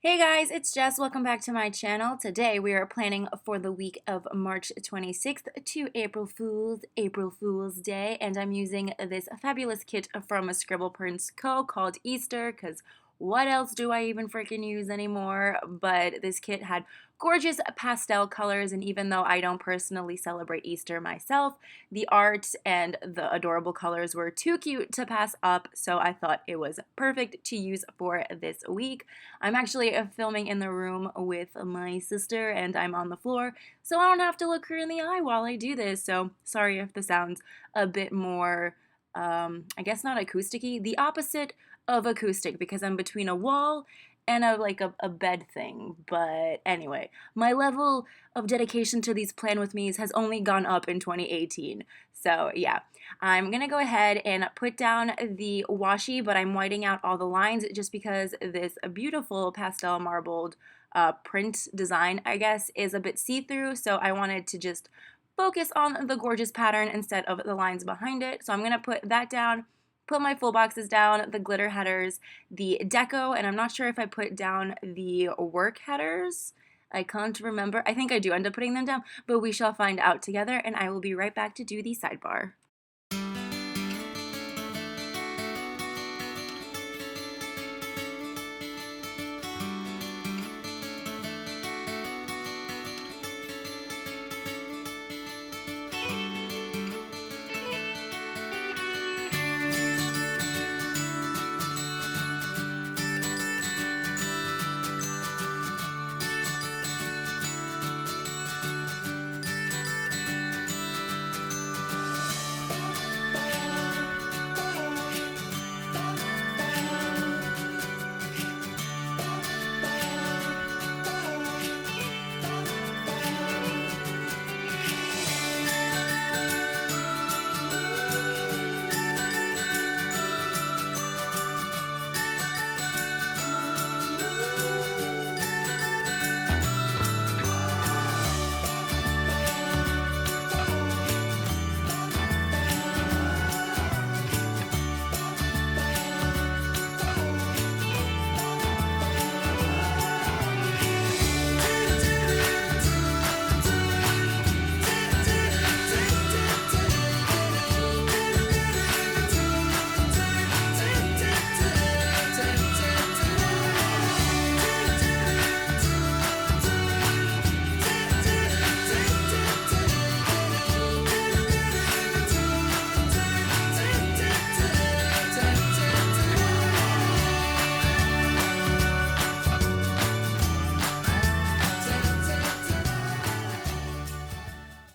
Hey guys, it's Jess. Welcome back to my channel. Today we are planning for the week of March 26th to April Fool's Day, and I'm using this fabulous kit from ScribblePrintsCo called Easter because what else do I even freaking use anymore? But this kit had gorgeous pastel colors, and even though I don't personally celebrate Easter myself, the art and the adorable colors were too cute to pass up, so I thought it was perfect to use for this week. I'm actually filming in the room with my sister and I'm on the floor, so I don't have to look her in the eye while I do this. So sorry if the sound's a bit more, I guess not acousticy, the opposite of acoustic because I'm between a wall and a bed thing. But anyway, my level of dedication to these plan with me's has only gone up in 2018. So yeah, I'm gonna go ahead and put down the washi, but I'm whiting out all the lines just because this beautiful pastel marbled print design, I guess, is a bit see-through. So I wanted to just focus on the gorgeous pattern instead of the lines behind it. So I'm gonna put that down. Put my full boxes down, the glitter headers, the deco, and I'm not sure if I put down the work headers. I can't remember. I think I do end up putting them down, but we shall find out together, and I will be right back to do the sidebar.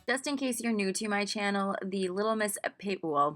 Just in case you're new to my channel, the Little Miss paper,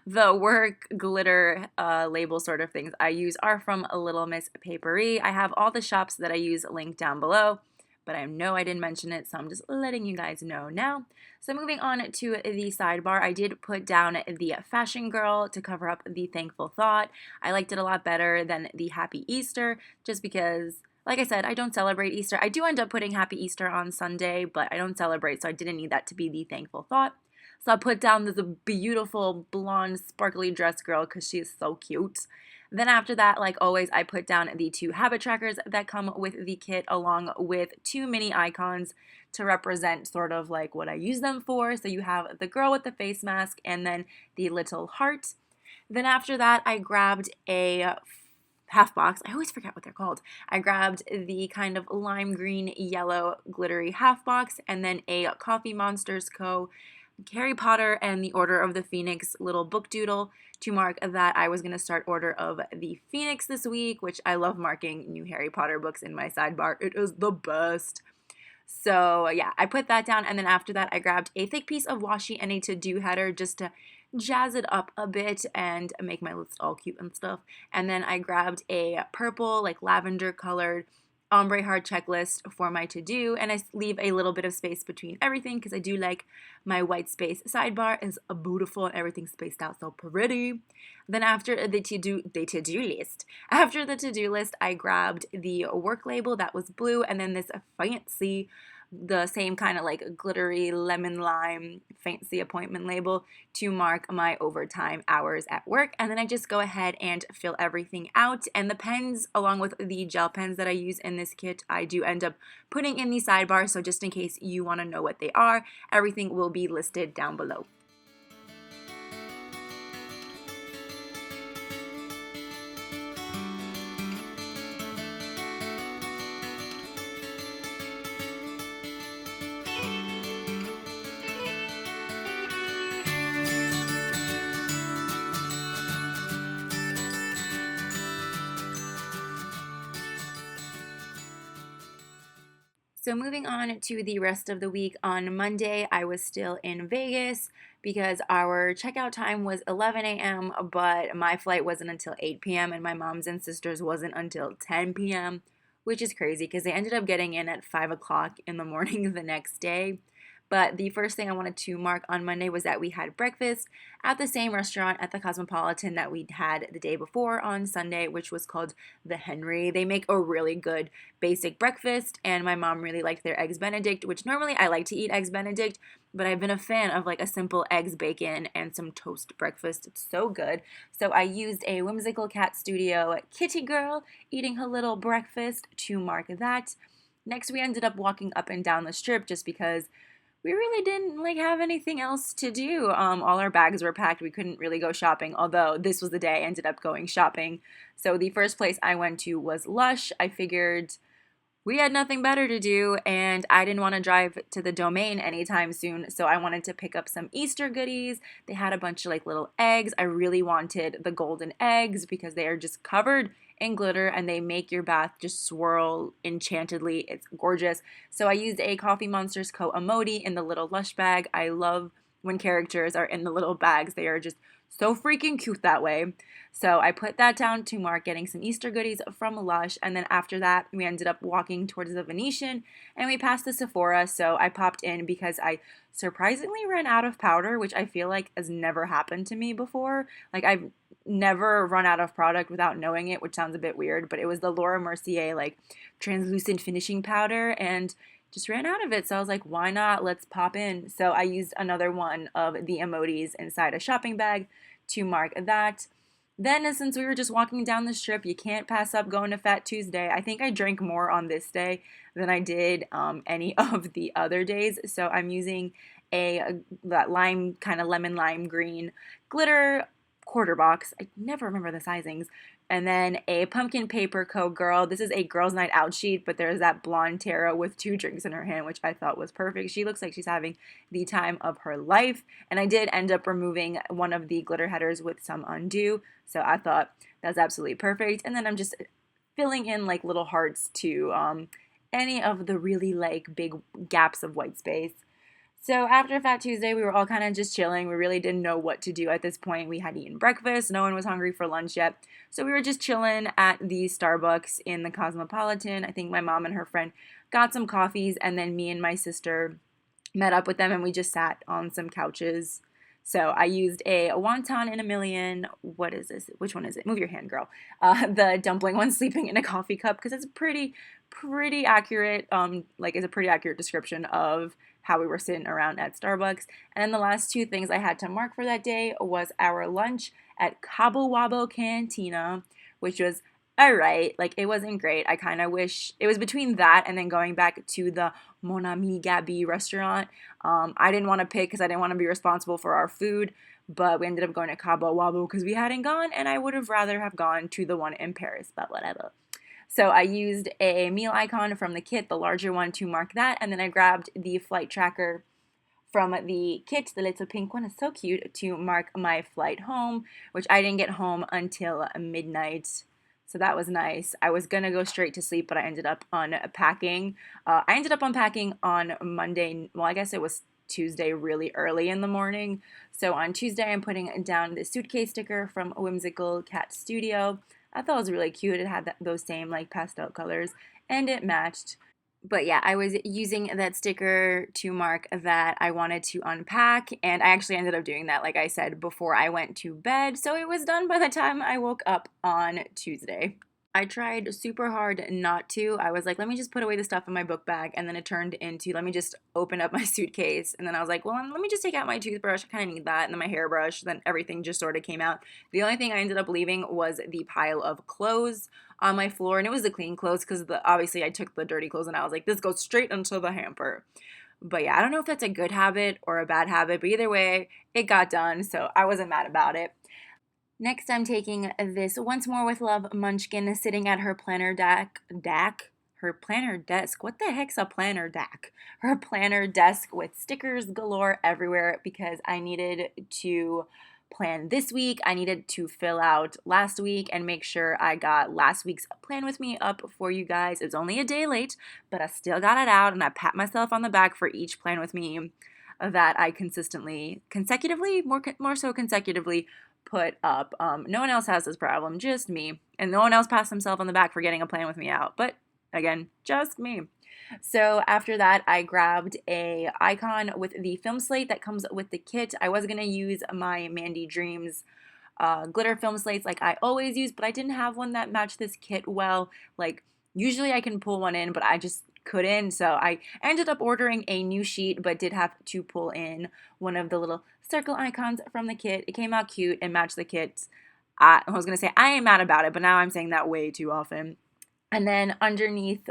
the work glitter label sort of things I use are from Little Miss Papery. I have all the shops that I use linked down below, but I know I didn't mention it, so I'm just letting you guys know now. So moving on to the sidebar, I did put down the Fashion Girl to cover up the Thankful Thought. I liked it a lot better than the Happy Easter, just because, like I said, I don't celebrate Easter. I do end up putting Happy Easter on Sunday, but I don't celebrate, so I didn't need that to be the Thankful Thought. So I put down this beautiful blonde sparkly dress girl because she is so cute. Then after that, like always, I put down the two habit trackers that come with the kit along with two mini icons to represent sort of like what I use them for. So you have the girl with the face mask and then the little heart. Then after that, I grabbed a half box. I always forget what they're called. I grabbed the kind of lime green yellow glittery half box and then a Coffee Monsters Co. Harry Potter and the Order of the Phoenix little book doodle to mark that I was going to start Order of the Phoenix this week, which I love marking new Harry Potter books in my sidebar. It is the best. So yeah, I put that down, and then after that I grabbed a thick piece of washi and a to-do header just to jazz it up a bit and make my list all cute and stuff. And then I grabbed a purple, like lavender colored ombre heart checklist for my to-do, and I leave a little bit of space between everything because I do like my white space sidebar is beautiful and everything's spaced out so pretty. Then after the to-do list, I grabbed the work label that was blue and then this fancy the same kind of like glittery lemon lime fancy appointment label to mark my overtime hours at work. And then I just go ahead and fill everything out. And the pens, along with the gel pens that I use in this kit, I do end up putting in the sidebar. So just in case you want to know what they are, everything will be listed down below. So moving on to the rest of the week, on Monday, I was still in Vegas because our checkout time was 11 a.m., but my flight wasn't until 8 p.m. and my mom's and sister's wasn't until 10 p.m., which is crazy because they ended up getting in at 5 o'clock in the morning the next day. But the first thing I wanted to mark on Monday was that we had breakfast at the same restaurant at the Cosmopolitan that we'd had the day before on Sunday, which was called the Henry. They make a really good basic breakfast, and my mom really liked their eggs Benedict, which normally I like to eat eggs Benedict, but I've been a fan of like a simple eggs, bacon, and some toast breakfast. It's so good. So I used a Whimsical Cat Studio kitty girl eating her little breakfast to mark that. Next, we ended up walking up and down the strip just because we really didn't like have anything else to do. All our bags were packed. We couldn't really go shopping, although this was the day I ended up going shopping. So the first place I went to was Lush. I figured we had nothing better to do, and I didn't want to drive to the Domain anytime soon, so I wanted to pick up some Easter goodies. They had a bunch of like little eggs. I really wanted the golden eggs because they are just covered in glitter and they make your bath just swirl enchantedly. It's gorgeous. So I used a Coffee Monsters Co. emoji in the little Lush bag. I love when characters are in the little bags. They are just so freaking cute that way. So I put that down to mark getting some Easter goodies from Lush. And then after that, we ended up walking towards the Venetian and we passed the Sephora. So I popped in because I surprisingly ran out of powder, which I feel like has never happened to me before. Like I've never run out of product without knowing it, which sounds a bit weird, but it was the Laura Mercier like translucent finishing powder and just ran out of it. So I was like, why not? Let's pop in. So I used another one of the emojis inside a shopping bag to mark that. Then, since we were just walking down the strip, you can't pass up going to Fat Tuesday. I think I drank more on this day than I did any of the other days. So I'm using that lime, kind of lemon lime green glitter quarter box. I never remember the sizings. And then a pumpkin paper co girl. This is a girls' night out sheet, but there's that blonde Tara with 2 drinks in her hand, which I thought was perfect. She looks like she's having the time of her life. And I did end up removing one of the glitter headers with some undo. So I thought that's absolutely perfect. And then I'm just filling in like little hearts to any of the really like big gaps of white space. So after Fat Tuesday, we were all kind of just chilling. We really didn't know what to do at this point. We had eaten breakfast. No one was hungry for lunch yet. So we were just chilling at the Starbucks in the Cosmopolitan. I think my mom and her friend got some coffees, and then me and my sister met up with them, and we just sat on some couches. So I used a wonton in a million. What is this? Which one is it? Move your hand, girl. The dumpling one sleeping in a coffee cup because it's pretty accurate. It's a pretty accurate description of how we were sitting around at Starbucks. And then the last 2 things I had to mark for that day was our lunch at Cabo Wabo Cantina, which was alright. Like, it wasn't great. I kind of wish it was between that and then going back to the Mon Ami Gabi restaurant. I didn't want to pick because I didn't want to be responsible for our food, but we ended up going to Cabo Wabo because we hadn't gone, and I would have rather have gone to the one in Paris, but whatever. So I used a meal icon from the kit, the larger one, to mark that, and then I grabbed the flight tracker from the kit, the little pink one, is so cute, to mark my flight home, which I didn't get home until midnight. So that was nice. I was going to go straight to sleep, but I ended up unpacking. I ended up unpacking on Monday. Well, I guess it was Tuesday really early in the morning. So on Tuesday, I'm putting down the suitcase sticker from Whimsical Cat Studio. I thought it was really cute. It had those same like pastel colors and it matched. But yeah, I was using that sticker to mark that I wanted to unpack, and I actually ended up doing that, like I said, before I went to bed. So it was done by the time I woke up on Tuesday. I tried super hard not to. I was like, let me just put away the stuff in my book bag. And then it turned into, let me just open up my suitcase. And then I was like, well, let me just take out my toothbrush. I kind of need that. And then my hairbrush. Then everything just sort of came out. The only thing I ended up leaving was the pile of clothes on my floor. And it was the clean clothes because obviously I took the dirty clothes and I was like, this goes straight into the hamper. But yeah, I don't know if that's a good habit or a bad habit. But either way, it got done. So I wasn't mad about it. Next, I'm taking this Once More with Love Munchkin sitting at her planner her planner desk. What the heck's a planner deck? Her planner desk with stickers galore everywhere because I needed to plan this week. I needed to fill out last week and make sure I got last week's plan with me up for you guys. It's only a day late, but I still got it out and I pat myself on the back for each plan with me that I more so consecutively put up. No one else has this problem, just me. And no one else passed himself on the back for getting a plan with me out. But again, just me. So after that, I grabbed a icon with the film slate that comes with the kit. I was going to use my Mandy Dreams glitter film slates like I always use, but I didn't have one that matched this kit well. Like, usually I can pull one in, but I just couldn't. So I ended up ordering a new sheet, but did have to pull in one of the little circle icons from the kit. It came out cute and matched the kit. I was going to say I ain't mad about it, but now I'm saying that way too often. And then underneath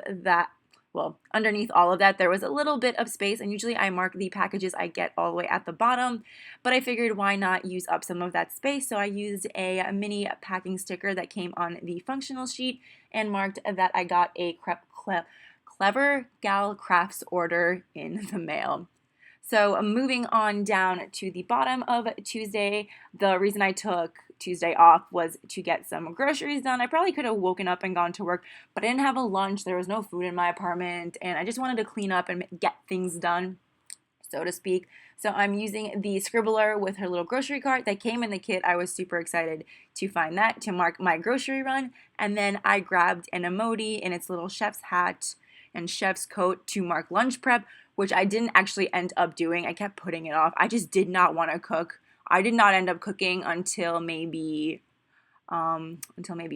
all of that, there was a little bit of space, and usually I mark the packages I get all the way at the bottom, but I figured why not use up some of that space, so I used a mini packing sticker that came on the functional sheet and marked that I got a Clever Gal Crafts order in the mail. So moving on down to the bottom of Tuesday, the reason I took Tuesday off was to get some groceries done. I probably could have woken up and gone to work, but I didn't have a lunch. There was no food in my apartment, and I just wanted to clean up and get things done, so to speak. So I'm using the scribbler with her little grocery cart that came in the kit. I was super excited to find that to mark my grocery run. And then I grabbed an emoji in its little chef's hat and chef's coat to mark lunch prep, which I didn't actually end up doing. I kept putting it off. I just did not want to cook. I did not end up cooking until maybe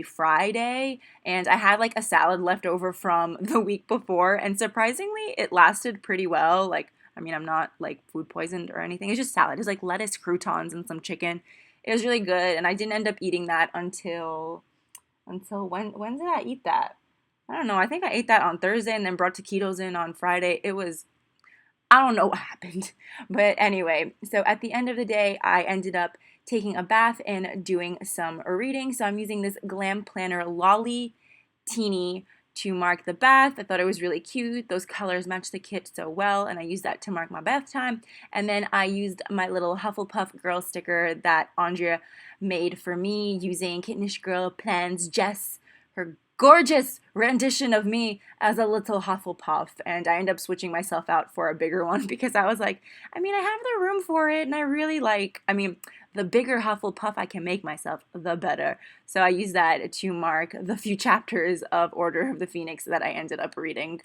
Friday, and I had like a salad left over from the week before, and surprisingly it lasted pretty well. Like, I mean, I'm not like food poisoned or anything. It's just salad. It's like lettuce, croutons, and some chicken. It was really good, and I didn't end up eating that until when did I eat that? I don't know. I think I ate that on Thursday and then brought taquitos in on Friday. I don't know what happened. But anyway, so at the end of the day, I ended up taking a bath and doing some reading. So I'm using this Glam Planner Lolly Teeny to mark the bath. I thought it was really cute. Those colors match the kit so well, and I used that to mark my bath time. And then I used my little Hufflepuff girl sticker that Andrea made for me using Kittenish Girl Plans Jess, her gorgeous rendition of me as a little Hufflepuff, and I ended up switching myself out for a bigger one because I was like, I mean, I have the room for it, and I really the bigger Hufflepuff I can make myself, the better. So I used that to mark the few chapters of Order of the Phoenix that I ended up reading.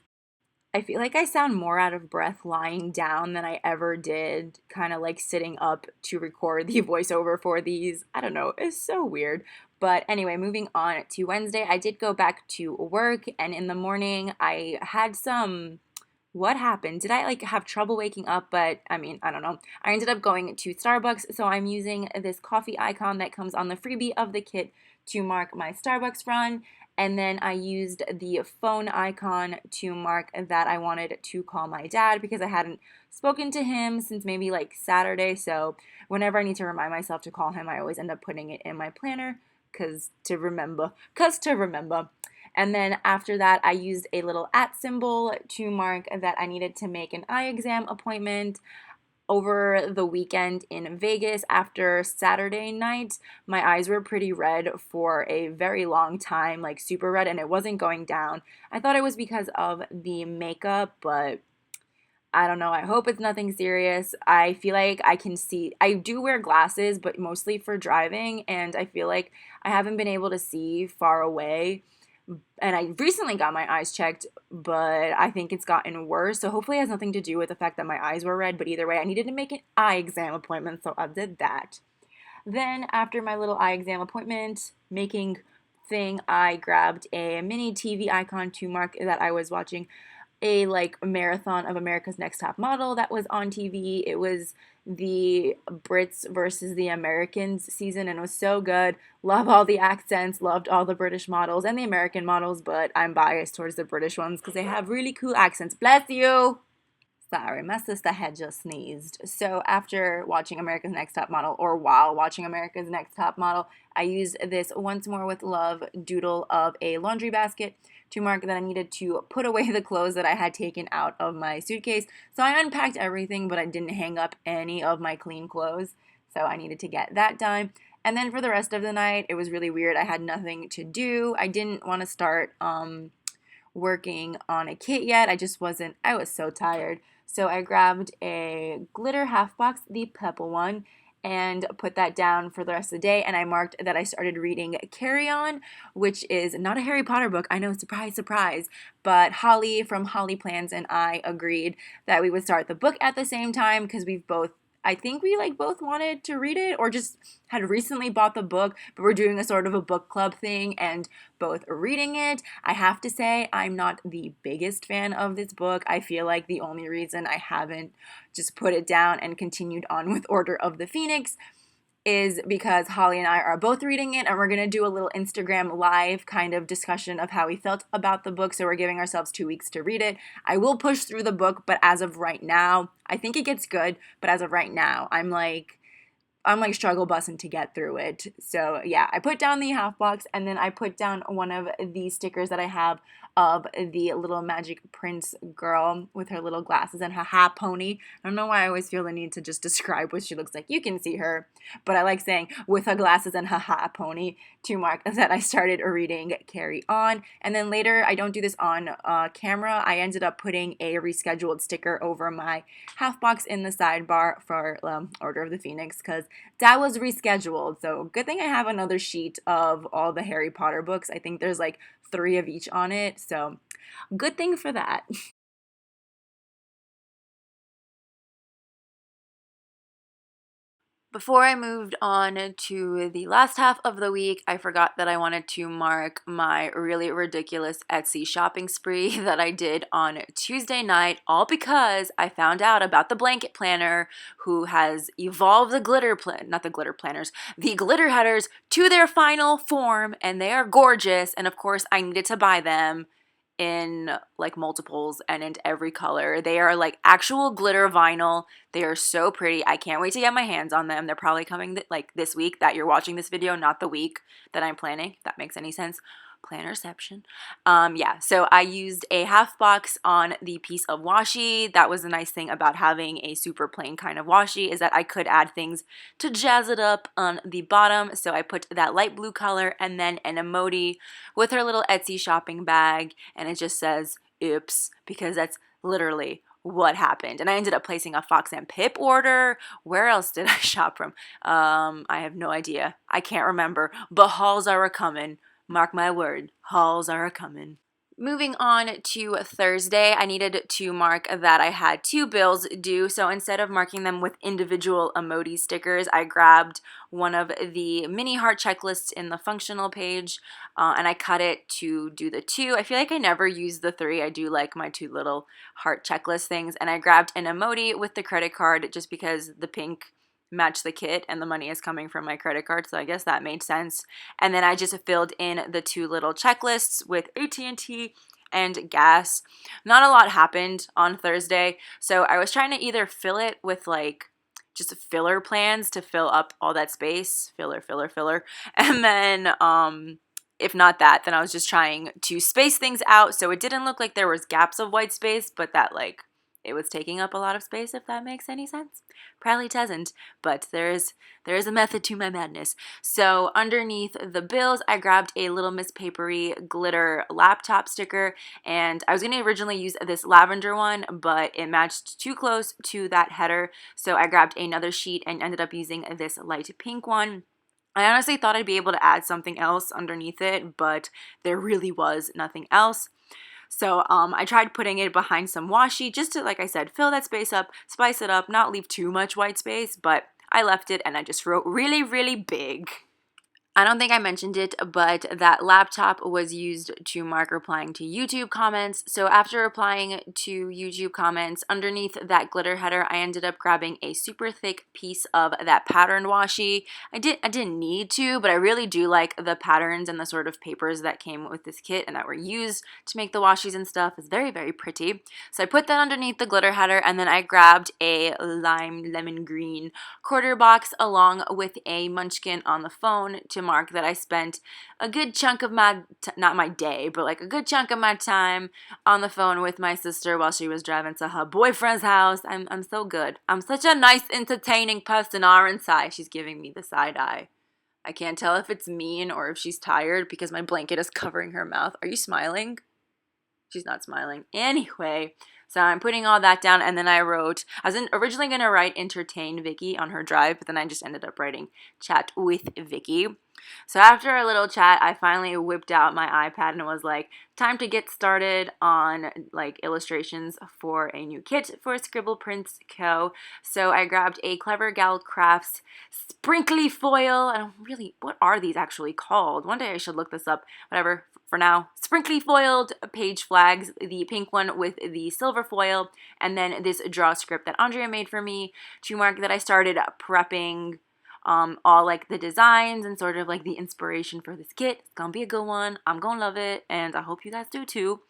I feel like I sound more out of breath lying down than I ever did kind of like sitting up to record the voiceover for these. I don't know, it's so weird. But anyway, moving on to Wednesday, I did go back to work, and in the morning I had what happened? Did I like have trouble waking up? But I mean, I don't know. I ended up going to Starbucks, so I'm using this coffee icon that comes on the freebie of the kit to mark my Starbucks run. And then I used the phone icon to mark that I wanted to call my dad because I hadn't spoken to him since maybe like Saturday. So whenever I need to remind myself to call him, I always end up putting it in my planner because to remember. And then after that, I used a little @ symbol to mark that I needed to make an eye exam appointment. Over the weekend in Vegas after Saturday night, my eyes were pretty red for a very long time, like super red, and it wasn't going down. I thought it was because of the makeup, but I don't know. I hope it's nothing serious. I feel like I can see. I do wear glasses, but mostly for driving, and I feel like I haven't been able to see far away. And I recently got my eyes checked, but I think it's gotten worse. So hopefully it has nothing to do with the fact that my eyes were red. But either way, I needed to make an eye exam appointment, so I did that. Then after my little eye exam appointment, making thing, I grabbed a mini TV icon to mark that I was watching a like marathon of America's Next Top Model that was on TV. It was the Brits versus the Americans season and it was so good. Love all the accents, loved all the British models and the American models, but I'm biased towards the British ones because they have really cool accents. Bless you! Sorry, my sister had just sneezed. So after watching America's Next Top Model, or while watching America's Next Top Model, I used this Once More with Love doodle of a laundry basket to mark that I needed to put away the clothes that I had taken out of my suitcase. So I unpacked everything, but I didn't hang up any of my clean clothes. So I needed to get that done. And then for the rest of the night, it was really weird. I had nothing to do. I didn't want to start working on a kit yet. I was so tired. So I grabbed a glitter half box, the purple one, and put that down for the rest of the day. And I marked that I started reading Carry On, which is not a Harry Potter book. I know, surprise, surprise. But Holly from Holly Plans and I agreed that we would start the book at the same time because I think we like both wanted to read it or just had recently bought the book, but we're doing a sort of a book club thing and both reading it. I have to say, I'm not the biggest fan of this book. I feel like the only reason I haven't just put it down and continued on with Order of the Phoenix is because Holly and I are both reading it and we're going to do a little Instagram live kind of discussion of how we felt about the book. So we're giving ourselves 2 weeks to read it. I will push through the book, but as of right now, I think it gets good. But as of right now, I'm like struggle bussing to get through it. So yeah, I put down the half box and then I put down one of the stickers that I have of the little magic prince girl with her little glasses and her hat pony. I don't know why I always feel the need to just describe what she looks like. You can see her, but I like saying with her glasses and her hat pony to mark that I started reading Carry On. And then later, I don't do this on camera, I ended up putting a rescheduled sticker over my half box in the sidebar for Order of the Phoenix because that was rescheduled. So good thing I have another sheet of all the Harry Potter books. I think there's like 3 of each on it. So good thing for that. Before I moved on to the last half of the week, I forgot that I wanted to mark my really ridiculous Etsy shopping spree that I did on Tuesday night, all because I found out about the blanket planner who has evolved the the glitter headers to their final form, and they are gorgeous, and of course I needed to buy them in like multiples and in every color. They are like actual glitter vinyl. They are so pretty. I can't wait to get my hands on them. They're probably coming like this week that you're watching this video, not the week that I'm planning, if that makes any sense. Plannerception. Yeah, so I used a half box on the piece of washi. That was the nice thing about having a super plain kind of washi, is that I could add things to jazz it up on the bottom. So I put that light blue color and then an emoji with her little Etsy shopping bag, and it just says oops, because that's literally what happened. And I ended up placing a Fox and Pip order. Where else did I shop from? I have no idea. I can't remember, but hauls are a-coming. Mark my word, hauls are a-coming. Moving on to Thursday, I needed to mark that I had 2 bills due, so instead of marking them with individual emoji stickers, I grabbed one of the mini heart checklists in the functional page, and I cut it to do the 2. I feel like I never use the 3. I do like my 2 little heart checklist things, and I grabbed an emoji with the credit card just because the pink match the kit and the money is coming from my credit card, so I guess that made sense. And then I just filled in the 2 little checklists with AT&T and gas. Not a lot happened on Thursday, so I was trying to either fill it with like just filler plans to fill up all that space, filler, and then if not that, then I was just trying to space things out so it didn't look like there was gaps of white space, but that like it was taking up a lot of space, if that makes any sense. Probably doesn't, but there is a method to my madness. So underneath the bills, I grabbed a Little Miss Papery glitter laptop sticker, and I was going to originally use this lavender one, but it matched too close to that header, so I grabbed another sheet and ended up using this light pink one. I honestly thought I'd be able to add something else underneath it, but there really was nothing else. So I tried putting it behind some washi just to, like I said, fill that space up, spice it up, not leave too much white space, but I left it and I just wrote really, really big. I don't think I mentioned it, but that laptop was used to mark replying to YouTube comments. So after replying to YouTube comments, underneath that glitter header, I ended up grabbing a super thick piece of that pattern washi. I didn't need to, but I really do like the patterns and the sort of papers that came with this kit and that were used to make the washis and stuff. It's very, very pretty. So I put that underneath the glitter header, and then I grabbed a lime lemon green quarter box along with a munchkin on the phone to mark that I spent a good chunk of my, not my day, but like a good chunk of my time on the phone with my sister while she was driving to her boyfriend's house. I'm so good. I'm such a nice, entertaining person, aren't I? She's giving me the side eye. I can't tell if it's mean or if she's tired because my blanket is covering her mouth. Are you smiling? She's not smiling. Anyway, so I'm putting all that down, and then I wrote, I was originally going to write entertain Vicky on her drive, but then I just ended up writing chat with Vicky. So after a little chat, I finally whipped out my iPad and was like, time to get started on like illustrations for a new kit for ScribblePrintsCo. So I grabbed a Clever Gal Crafts sprinkly foil. I don't really, what are these actually called? One day I should look this up. Whatever, for now. Sprinkly foiled page flags, the pink one with the silver foil, and then this draw script that Andrea made for me to mark that I started prepping all like the designs and sort of like the inspiration for this kit. It's gonna be a good one. I'm gonna love it, and I hope you guys do too.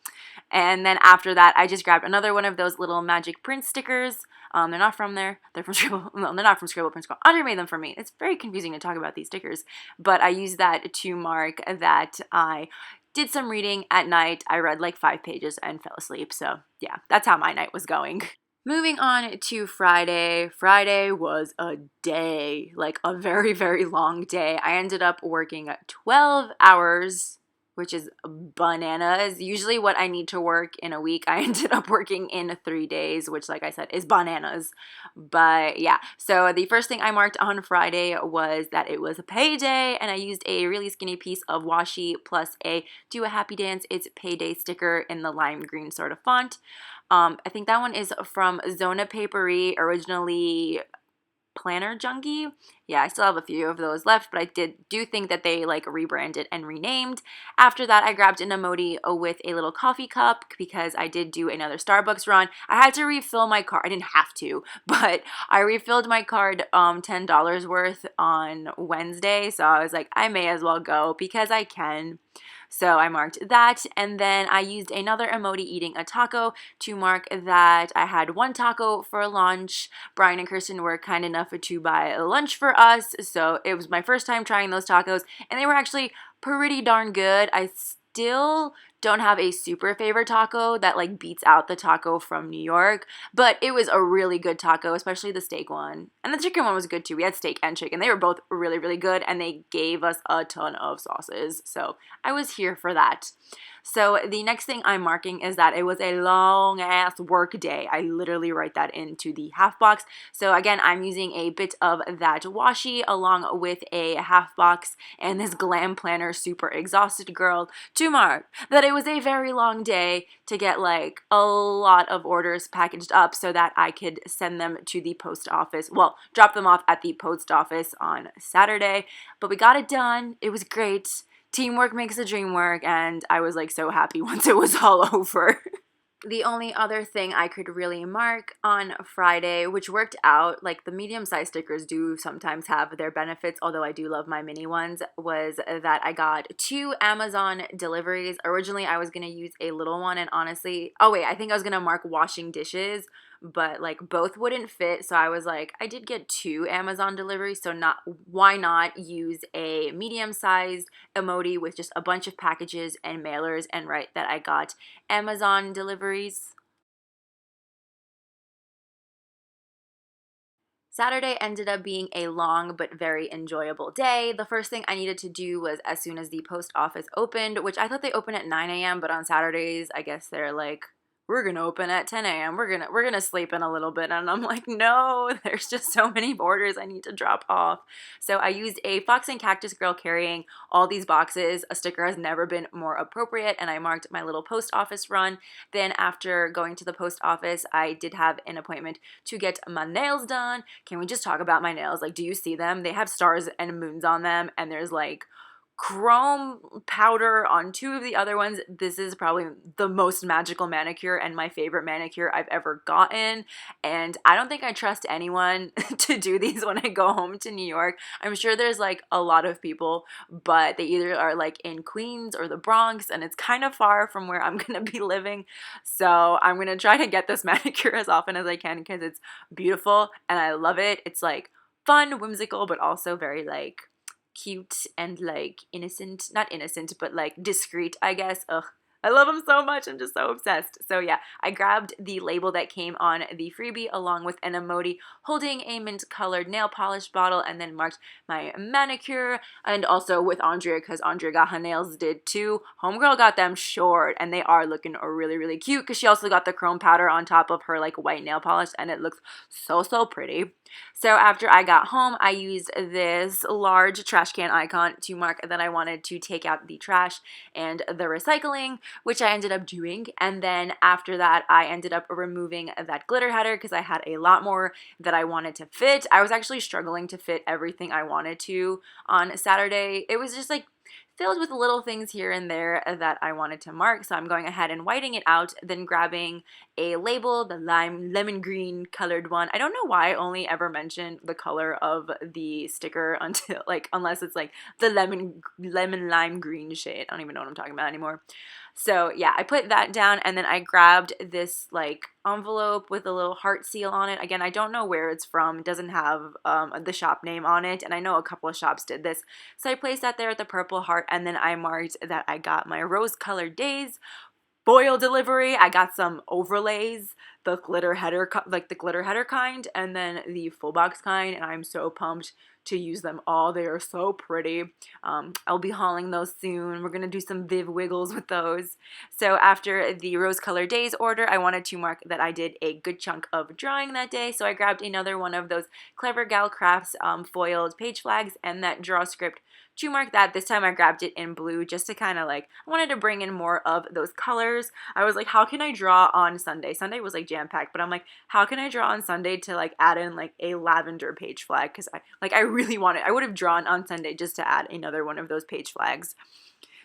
And then after that, I just grabbed another one of those little magic print stickers. They're not from there. They're from Scribble. No, they're not from ScribblePrintsCo. Andrea made them for me. It's very confusing to talk about these stickers, but I used that to mark that I did some reading at night. I read like 5 pages and fell asleep. So yeah, that's how my night was going. Moving on to Friday. Friday was a day, like a very, very long day. I ended up working 12 hours, which is bananas. Usually what I need to work in a week, I ended up working in 3 days, which like I said is bananas. But yeah, so the first thing I marked on Friday was that it was a payday, and I used a really skinny piece of washi plus a Do a Happy Dance It's Payday sticker in the lime green sort of font. I think that one is from Zona Papery, originally Planner Junkie. Yeah, I still have a few of those left, but I do think that they like rebranded and renamed. After that, I grabbed an emoji with a little coffee cup because I did do another Starbucks run. I had to refill my card. I didn't have to, but I refilled my card $10 worth on Wednesday, so I was like, I may as well go because I can. So I marked that, and then I used another emoji eating a taco to mark that I had 1 taco for lunch. Brian and Kirsten were kind enough to buy lunch for us, so it was my first time trying those tacos, and they were actually pretty darn good. I still don't have a super favorite taco that like beats out the taco from New York, but it was a really good taco, especially the steak one. And the chicken one was good too. We had steak and chicken. They were both really, really good, and they gave us a ton of sauces. So I was here for that. So the next thing I'm marking is that it was a long ass work day. I literally write that into the half box. So again, I'm using a bit of that washi along with a half box and this Glam Planner Super Exhausted Girl to mark that it was a very long day to get like a lot of orders packaged up so that I could send them to the post office. Well, drop them off at the post office on Saturday, but we got it done. It was great. Teamwork makes the dream work, and I was like so happy once it was all over. The only other thing I could really mark on Friday, which worked out, like the medium-sized stickers do sometimes have their benefits, although I do love my mini ones, was that I got 2 Amazon deliveries. Originally, I was going to use a little one, and honestly, oh wait, I think I was going to mark washing dishes, but like both wouldn't fit, so I was like, I did get 2 Amazon deliveries, so why not use a medium-sized emoji with just a bunch of packages and mailers and write that I got Amazon deliveries. Saturday ended up being a long but very enjoyable day. The first thing I needed to do was as soon as the post office opened, which I thought they open at 9 a.m., but on Saturdays, I guess they're like we're gonna open at 10 a.m. We're gonna sleep in a little bit. And I'm like, no, there's just so many orders I need to drop off. So I used a Fox and Cactus girl carrying all these boxes. A sticker has never been more appropriate, and I marked my little post office run. Then after going to the post office, I did have an appointment to get my nails done. Can we just talk about my nails? Like, do you see them? They have stars and moons on them, and there's like chrome powder on two of the other ones. This is probably the most magical manicure and my favorite manicure I've ever gotten. And I don't think I trust anyone to do these when I go home to New York. I'm sure there's like a lot of people, but they either are like in Queens or the Bronx, and it's kind of far from where I'm gonna be living. So I'm gonna try to get this manicure as often as I can because it's beautiful and I love it. It's like fun, whimsical, but also very like cute and like innocent, not innocent, but like discreet, I guess. Ugh, I love them so much. I'm just so obsessed. So yeah, I grabbed the label that came on the freebie along with an emoji holding a mint colored nail polish bottle, and then marked my manicure, and also with Andrea because Andrea got her nails did too. Homegirl got them short and they are looking really, really cute because she also got the chrome powder on top of her like white nail polish, and it looks so pretty. So after I got home, I used this large trash can icon to mark that I wanted to take out the trash and the recycling, which I ended up doing. And then after that, I ended up removing that glitter header because I had a lot more that I wanted to fit. I was actually struggling to fit everything I wanted to on Saturday. It was just like filled with little things here and there that I wanted to mark. So I'm going ahead and whiting it out, then grabbing a label, the lemon green colored one. I don't know why I only ever mention the color of the sticker until like, unless it's like the lemon lime green shade. I don't even know what I'm talking about anymore. So yeah, I put that down, and then I grabbed this like envelope with a little heart seal on it. Again, I don't know where it's from. It doesn't have the shop name on it, and I know a couple of shops did this. So I placed that there with the purple heart, and then I marked that I got my rose-colored days foil delivery. I got some overlays, the glitter header, like the glitter header kind, and then the full box kind, and I'm so pumped to use them all. They are so pretty. I'll be hauling those soon. We're gonna do some Viv wiggles with those. So after the rose colored days order, I wanted to mark that I did a good chunk of drawing that day, so I grabbed another one of those Clever Gal Crafts foiled page flags and that draw script to mark that. This time I grabbed it in blue just to kind of like, I wanted to bring in more of those colors. I was like, how can I draw on Sunday? Sunday was like jam-packed, but I'm like, how can I draw on Sunday to like add in like a lavender page flag? Because I really wanted, I would have drawn on Sunday just to add another one of those page flags.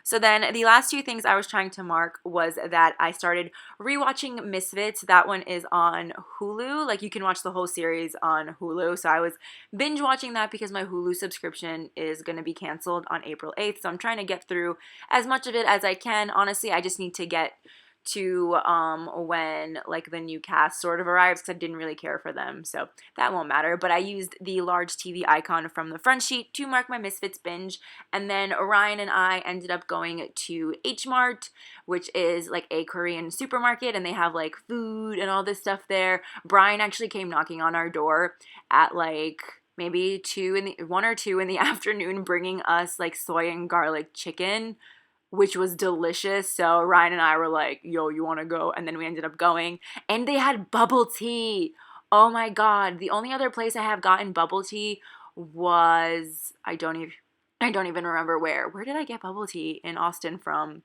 So then the last two things I was trying to mark was that I started rewatching Misfits. That one is on Hulu. Like you can watch the whole series on Hulu. So I was binge watching that because my Hulu subscription is going to be canceled on April 8th. So I'm trying to get through as much of it as I can. Honestly, I just need to get to when like the new cast sort of arrives because I didn't really care for them, so that won't matter. But I used the large TV icon from the front sheet to mark my Misfits binge, and then Ryan and I ended up going to H Mart, which is like a Korean supermarket, and they have like food and all this stuff there. Brian actually came knocking on our door at like maybe 1 or 2 in the afternoon, bringing us like soy and garlic chicken, which was delicious. So Ryan and I were like, yo, you want to go? And then we ended up going, and they had bubble tea. Oh my God. The only other place I have gotten bubble tea was, I don't even remember where. Where did I get bubble tea in Austin from?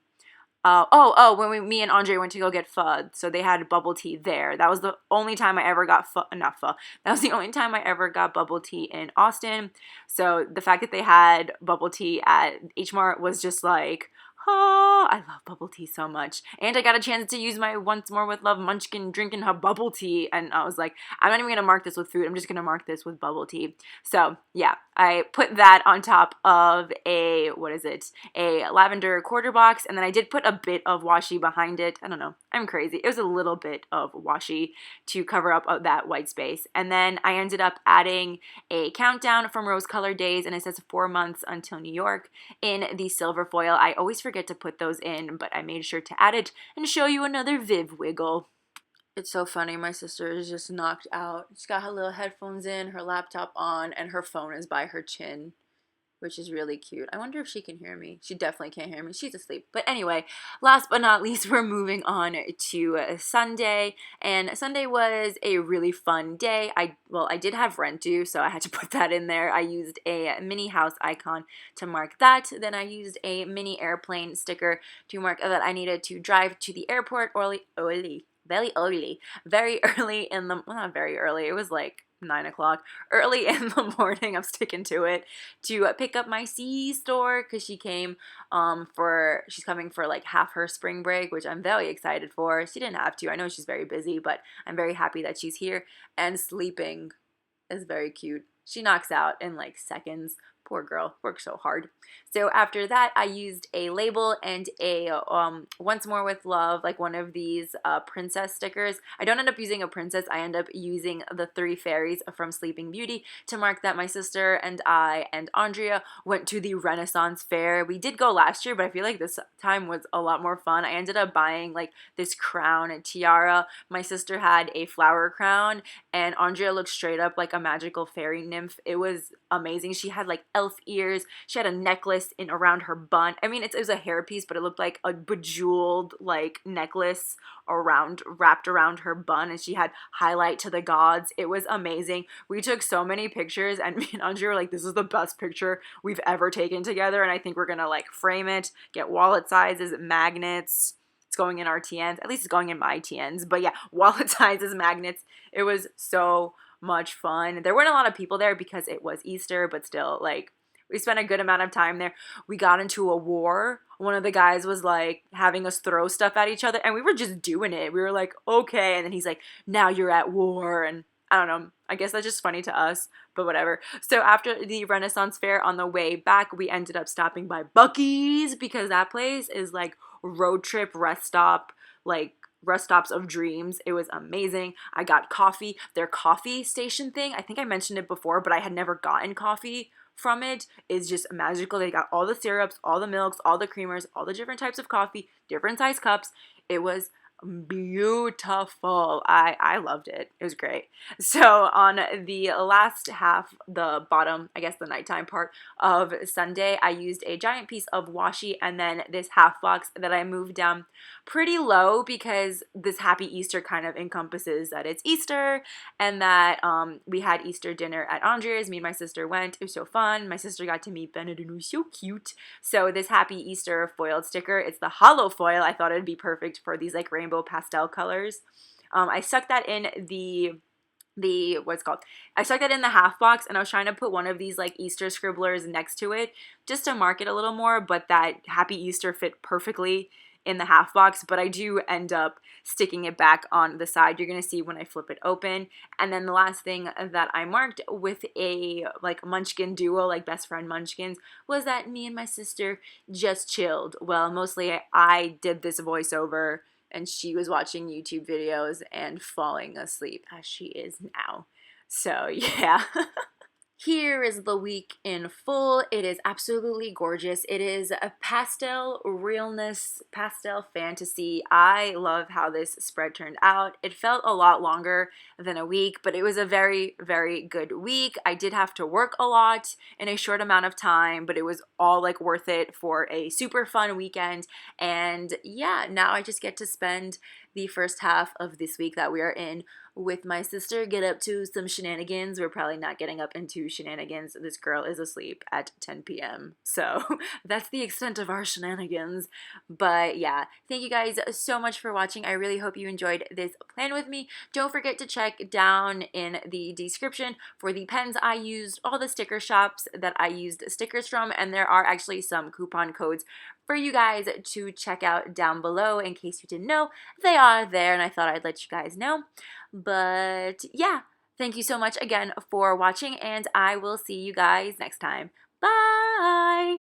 When me and Andre went to go get pho, so they had bubble tea there. That was the only time I ever got not pho. That was the only time I ever got bubble tea in Austin. So the fact that they had bubble tea at H Mart was just like, oh, I love bubble tea so much. And I got a chance to use my Once More with Love munchkin drinking her bubble tea. And I was like, I'm not even going to mark this with food. I'm just going to mark this with bubble tea. So yeah, I put that on top of a lavender quarter box. And then I did put a bit of washi behind it. I don't know. I'm crazy. It was a little bit of washi to cover up that white space. And then I ended up adding a countdown from Rose Colored Days. And it says 4 months until New York in the silver foil. I always forget to put those in, but I made sure to add it and show you another Viv wiggle. It's so funny. My sister is just knocked out. She's got her little headphones in, her laptop on, and her phone is by her chin. which is really cute. I wonder if she can hear me. She definitely can't hear me. She's asleep. But anyway, last but not least, we're moving on to Sunday. And Sunday was a really fun day. I did have rent due, so I had to put that in there. I used a mini house icon to mark that. Then I used a mini airplane sticker to mark that I needed to drive to the airport very early in the, well, not very early, it was like 9 o'clock, early in the morning, I'm sticking to it, to pick up my C-store, because she's coming for like half her spring break, which I'm very excited for. She didn't have to, I know she's very busy, but I'm very happy that she's here, and sleeping is very cute. She knocks out in like seconds. Poor girl, worked so hard. So after that, I used a label and a Once More with Love, like one of these princess stickers. I don't end up using a princess. I end up using the 3 fairies from Sleeping Beauty to mark that my sister and I and Andrea went to the Renaissance Fair. We did go last year, but I feel like this time was a lot more fun. I ended up buying like this crown and tiara. My sister had a flower crown, and Andrea looked straight up like a magical fairy nymph. It was amazing. She had like elf ears. She had a necklace around her bun. I mean, it was a hairpiece, but it looked like a bejeweled like necklace wrapped around her bun, and she had highlight to the gods. It was amazing. We took so many pictures, and me and Andrea were like, this is the best picture we've ever taken together, and I think we're gonna like frame it, get wallet sizes, magnets. It's going in our TNs. At least it's going in my TNs. But yeah, wallet sizes, magnets. It was so much fun. There weren't a lot of people there because it was Easter, but still, like, we spent a good amount of time there. We got into a war. One of the guys was like having us throw stuff at each other, and we were just doing it. We were like, okay. And then he's like, now you're at war. And I don't know. I guess that's just funny to us, but whatever. So after the Renaissance Fair, on the way back, we ended up stopping by Buc-ee's, because that place is like road trip rest stop, like rest stops of dreams. It was amazing. I got coffee. Their coffee station thing, I think I mentioned it before, but I had never gotten coffee from it. Is just magical. They got all the syrups, all the milks, all the creamers, all the different types of coffee, different size cups. It was beautiful. I loved it. It was great. So on the last half, the bottom, I guess the nighttime part of Sunday, I used a giant piece of washi and then this half box that I moved down pretty low, because this Happy Easter kind of encompasses that it's Easter, and that we had Easter dinner at Andrea's. Me and my sister went. It was so fun. My sister got to meet Bennett, and it was so cute. So this Happy Easter foiled sticker, it's the hollow foil. I thought it'd be perfect for these like rainbow pastel colors. I stuck that in I stuck that in the half box, and I was trying to put one of these like Easter scribblers next to it just to mark it a little more, but that Happy Easter fit perfectly in the half box, but I do end up sticking it back on the side. You're gonna see when I flip it open. And then the last thing that I marked with a like munchkin duo, like best friend munchkins, was that me and my sister just chilled. Well, mostly I did this voiceover, and she was watching YouTube videos and falling asleep, as she is now. So yeah. Here is the week in full. It is absolutely gorgeous. It is a pastel realness, pastel fantasy. I love how this spread turned out. It felt a lot longer than a week, but it was a very, very good week. I did have to work a lot in a short amount of time, but it was all like worth it for a super fun weekend. And yeah, now I just get to spend the first half of this week that we are in with my sister, get up to some shenanigans. We're probably not getting up into shenanigans. This girl is asleep at 10 p.m. So that's the extent of our shenanigans. But yeah, thank you guys so much for watching. I really hope you enjoyed this plan with me. Don't forget to check down in the description for the pens I used, all the sticker shops that I used stickers from, and there are actually some coupon codes for you guys to check out down below in case you didn't know. They are there, and I thought I'd let you guys know. But yeah, thank you so much again for watching, and I will see you guys next time. Bye!